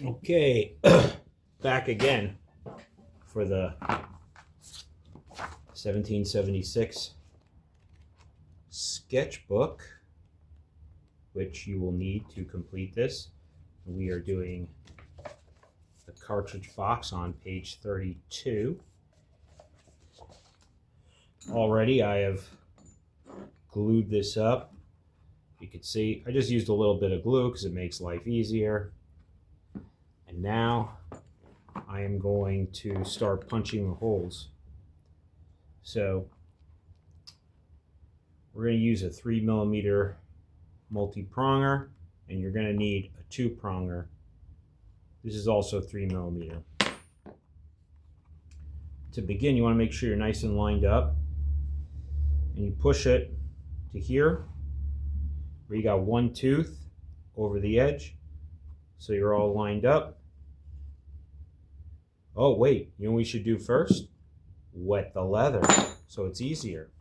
Okay, back again for the 1776 sketchbook, which you will need to complete this. We are doing the cartridge box on page 32. Already I have glued this up. You can see I just used a little bit of glue because it makes life easier. And now I am going to start punching the holes. So we're going to use a 3mm multi-pronger, and you're going to need a 2-pronger. This is also 3mm. To begin, you want to make sure you're nice and lined up, and you push it to here where you got one tooth over the edge, so you're all lined up. Oh wait, you know what we should do first? Wet the leather so it's easier.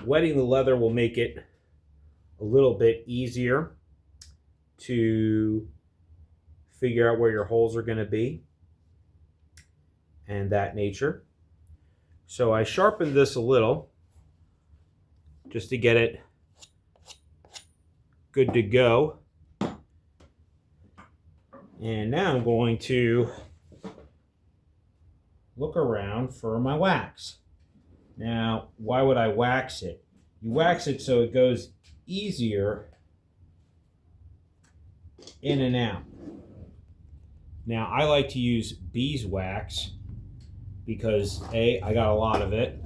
Wetting the leather will make it a little bit easier to figure out where your holes are going to be and that nature. So I sharpened this a little just to get it good to go. And now I'm going to look around for my wax. Now, why would I wax it? You wax it so it goes easier in and out. Now, I like to use beeswax because A, I got a lot of it.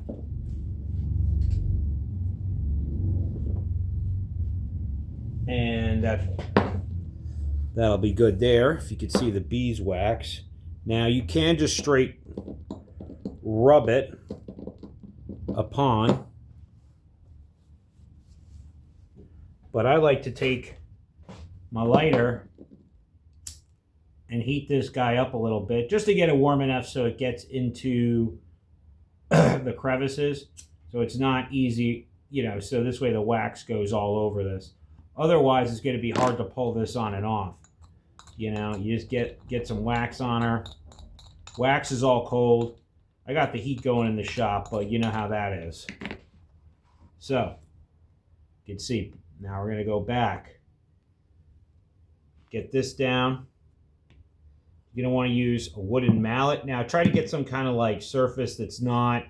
And that'll be good there, if you can see the beeswax. Now, you can just straight rub it upon, but I like to take my lighter and heat this guy up a little bit just to get it warm enough so it gets into the crevices, so it's not easy, so this way the wax goes all over this. Otherwise it's going to be hard to pull this on and off. You just get some wax on her. Wax is all cold. I got the heat going in the shop, but you know how that is. So, you can see, now we're going to go back. Get this down. You're going to want to use a wooden mallet. Now, try to get some kind of like surface that's not...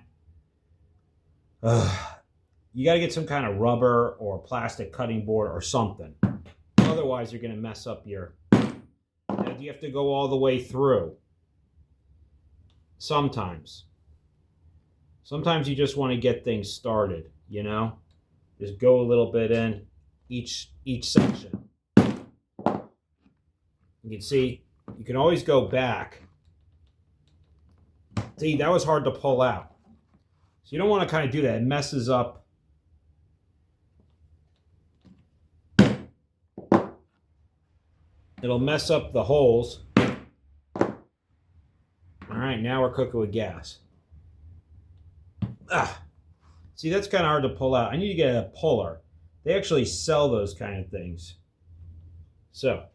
you got to get some kind of rubber or plastic cutting board or something. Otherwise, you're going to mess up your... Now, you have to go all the way through. Sometimes you just want to get things started, just go a little bit in each section. You can see you can always go back. See, that was hard to pull out, so you don't want to kind of do that. It messes up it'll mess up the holes. Alright, now we're cooking with gas. See, that's kind of hard to pull out. I need to get a puller. They actually sell those kind of things. So.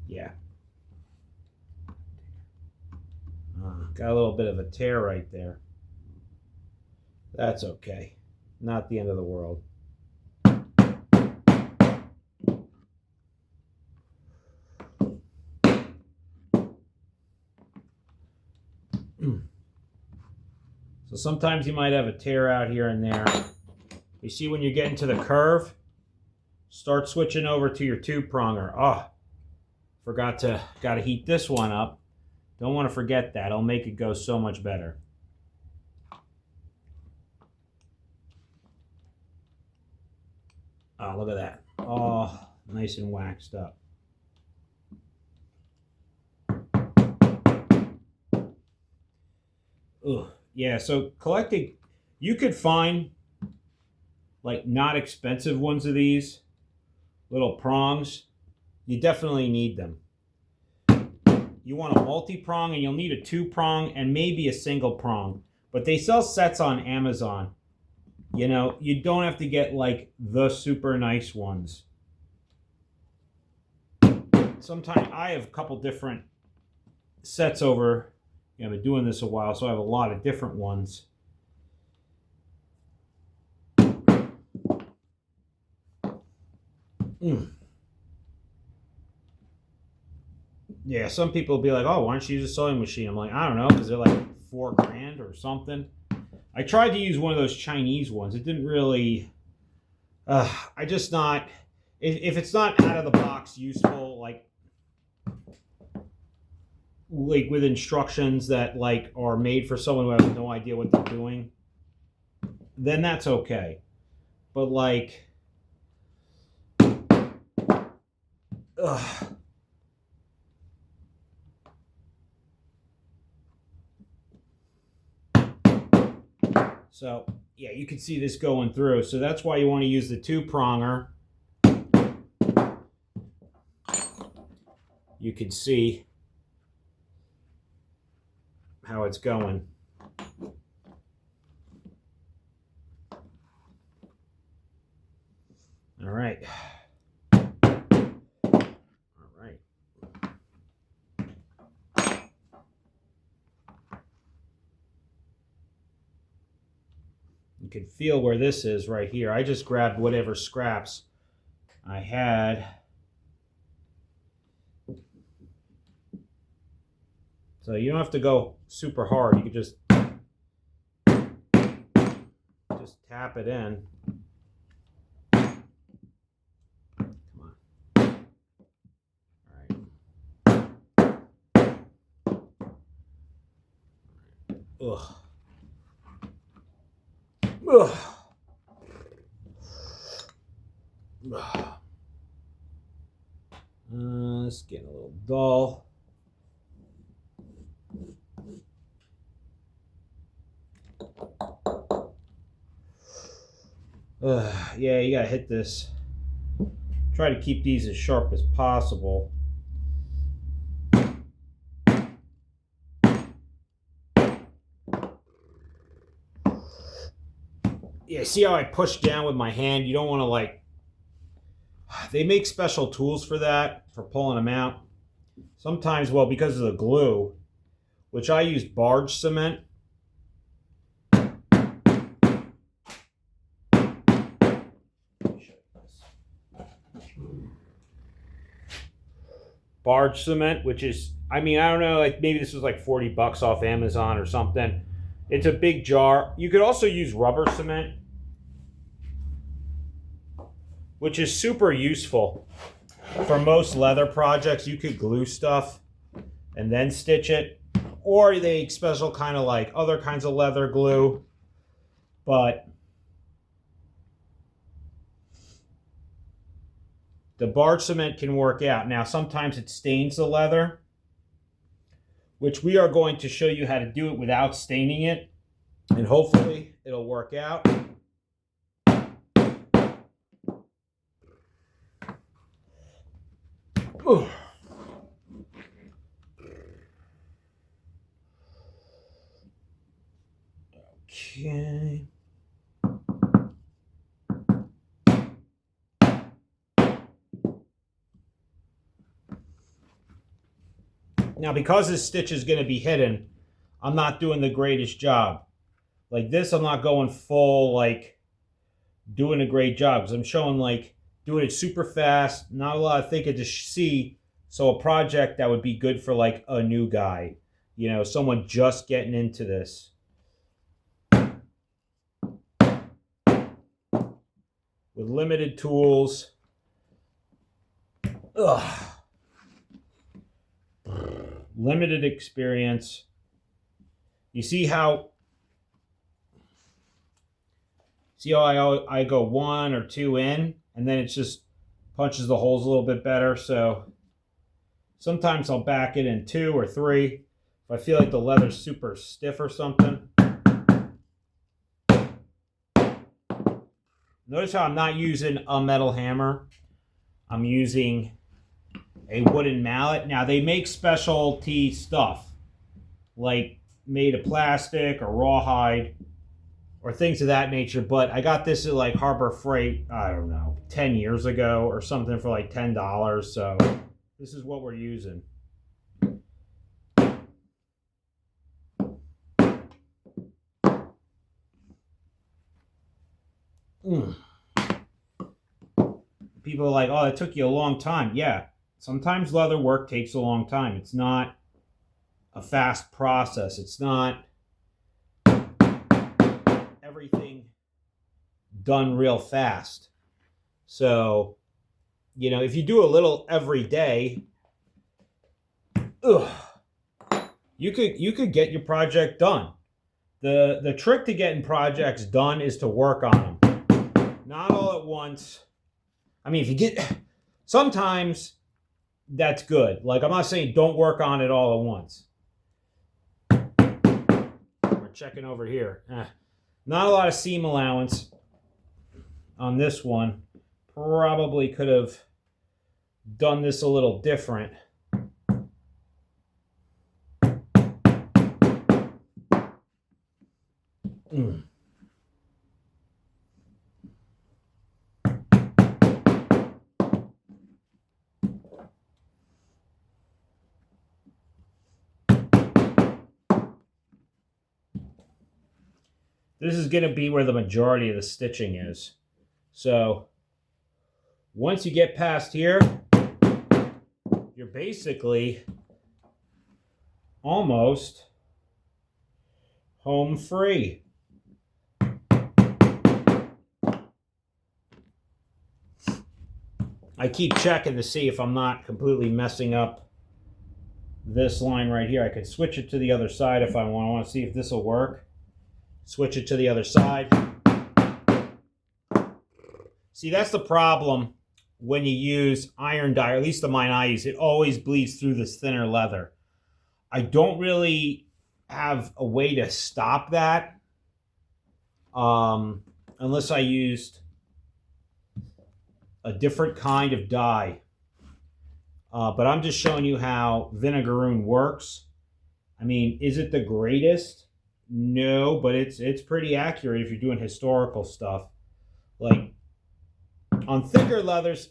Yeah. Got a little bit of a tear right there. That's okay. Not the end of the world. So sometimes you might have a tear out here and there. You see when you get into the curve, start switching over to your 2-pronger. Gotta heat this one up. Don't want to forget that. It'll make it go so much better. Oh, look at that. Oh, nice and waxed up. Ugh. Yeah, so collecting, you could find like not expensive ones of these little prongs. You definitely need them. You want a multi-prong, and you'll need a 2-prong and maybe a single prong. But they sell sets on Amazon. You know, you don't have to get like the super nice ones. Sometimes I have a couple different sets over. I've been doing this a while, so I have a lot of different ones. Yeah, some people will be like, "Oh, why don't you use a sewing machine?" I'm like, I don't know, because they're like $4,000 or something. I tried to use one of those Chinese ones. It didn't really. I just not. If it's not out of the box useful, like with instructions that like are made for someone who has no idea what they're doing, then that's okay. But like, ugh. So yeah, you can see this going through. So that's why you want to use the 2-pronger. You can see how it's going. All right. All right. You can feel where this is right here. I just grabbed whatever scraps I had. So you don't have to go super hard. You can just tap it in. Come on. All right. Ugh. Ugh. It's getting a little dull. Yeah, you gotta hit this. Try to keep these as sharp as possible. Yeah, see how I push down with my hand? You don't want to like... They make special tools for that, for pulling them out. Sometimes, well, because of the glue, which I use barge cement. Barge cement, which is, I mean, I don't know, like maybe this was like $40 off Amazon or something. It's a big jar. You could also use rubber cement, which is super useful. For most leather projects, you could glue stuff and then stitch it. Or they make special kind of like other kinds of leather glue. But the barge cement can work out. Now, sometimes it stains the leather, which we are going to show you how to do it without staining it. And hopefully it'll work out. Ooh. Okay. Now, because this stitch is going to be hidden, I'm not doing the greatest job. Like this, I'm not going full, like, doing a great job. Because I'm showing, like, doing it super fast. Not a lot of thinking to see. So a project that would be good for, like, a new guy. You know, someone just getting into this. With limited tools. Ugh. Limited experience. You see how I go 1 or 2 in, and then it just punches the holes a little bit better. So sometimes I'll back it in 2 or 3 if I feel like the leather's super stiff or something. Notice how I'm not using a metal hammer. I'm using a wooden mallet. Now, they make specialty stuff, like made of plastic or rawhide or things of that nature, but I got this at like Harbor Freight, I don't know, 10 years ago or something for like $10, so this is what we're using. People are like, oh, it took you a long time. Yeah, sometimes leather work takes a long time. It's not a fast process. It's not everything done real fast. So, you know, if you do a little every day, you could get your project done. The trick to getting projects done is to work on them. Not all at once. I mean, if you get... Sometimes that's good. Like, I'm not saying don't work on it all at once. We're checking over here. Not a lot of seam allowance on this one. Probably could have done this a little different. This is going to be where the majority of the stitching is. So once you get past here, you're basically almost home free. I keep checking to see if I'm not completely messing up this line right here. I could switch it to the other side if I want. I want to see if this will work. Switch it to the other side. See, that's the problem when you use iron dye, or at least the mine I use. It always bleeds through this thinner leather. I don't really have a way to stop that unless I used a different kind of dye. But I'm just showing you how Vinegaroon works. I mean, is it the greatest? No, but it's pretty accurate if you're doing historical stuff. Like, on thicker leathers,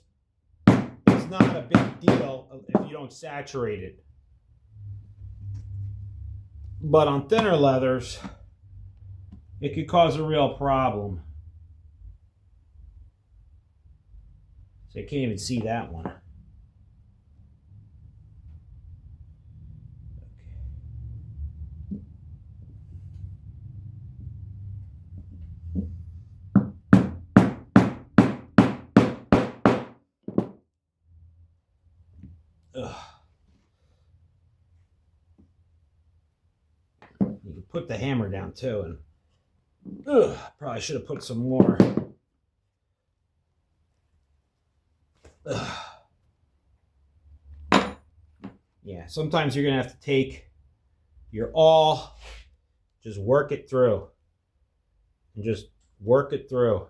it's not a big deal if you don't saturate it. But on thinner leathers, it could cause a real problem. So I can't even see that one. You can put the hammer down too, and probably should have put some more. Yeah, sometimes you're gonna have to take your awl, just work it through, and just work it through,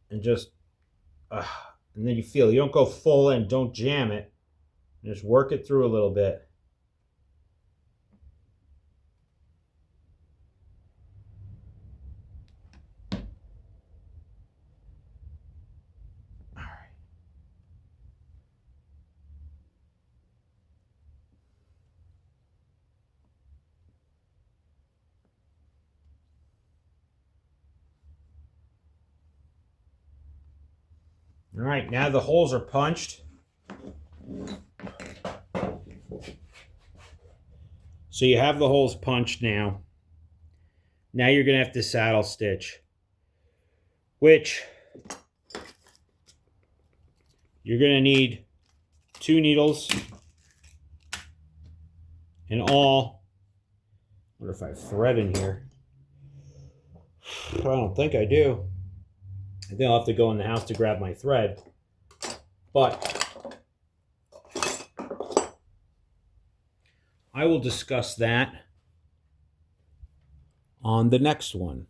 and just and then you feel you don't go full in, don't jam it, just work it through a little bit. All right, now the holes are punched. So you have the holes punched now. Now you're going to have to saddle stitch, which you're going to need 2 needles in all. I wonder if I have thread in here. I don't think I do. I think I'll have to go in the house to grab my thread. But I will discuss that on the next one.